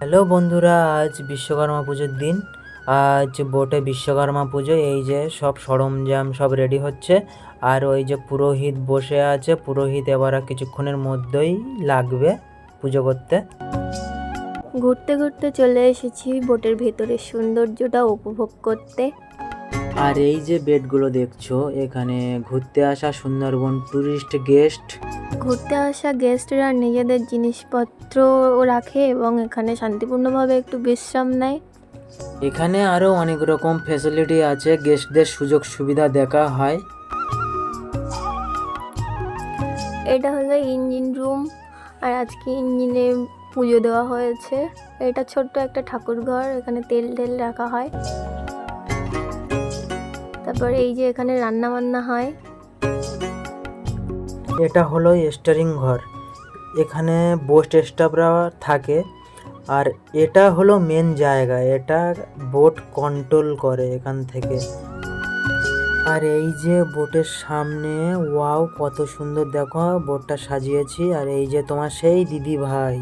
Hello বন্ধুরা, আজ বিশ্বকর্মা পুজোর দিন। আজ বোটে বিশ্বকর্মা পুজো। এই যে সব সরঞ্জাম সব রেডি হচ্ছে। আর ওই যে পুরোহিত বসে আছে, পুরোহিত এবার আর কিছুক্ষণের মধ্যেই লাগবে পুজো করতে। ঘুরতে ঘুরতে চলে এসেছি বোটের ভেতরের সৌন্দর্যটা উপভোগ করতে। আর এই যে বেডগুলো দেখছো, এখানে ঘুরতে আসা সুন্দরবন ট্যুরিস্ট গেস্ট। ঘুরতে আসা গেস্টরা নিজেদের জিনিসপত্র রাখে এবং এখানে শান্তিপূর্ণভাবে একটু বিশ্রাম নেয়। এখানে আরও অনেক রকম ফ্যাসিলিটি আছে, গেস্টদের সুযোগ সুবিধা দেখা হয়। এটা হলো ইঞ্জিন রুম, আর আজকে ইঞ্জিনে পুজো দেওয়া হয়েছে। এটা ছোট্ট একটা ঠাকুর ঘর, এখানে তেল টেল রাখা হয়। তারপরে এই যে এখানে রান্না বান্না হয়। এটা হলো স্টিয়ারিং ঘর, এখানে বোট স্টাফরা থাকে। আর এটা হলো মেন জায়গা, এটা বোট কন্ট্রোল করে এখান থেকে। আর এই যে বোটের সামনে, ওয়াও কত সুন্দর, দেখো বোটটা সাজিয়েছি। আর এই যে তোমার সেই দিদি ভাই।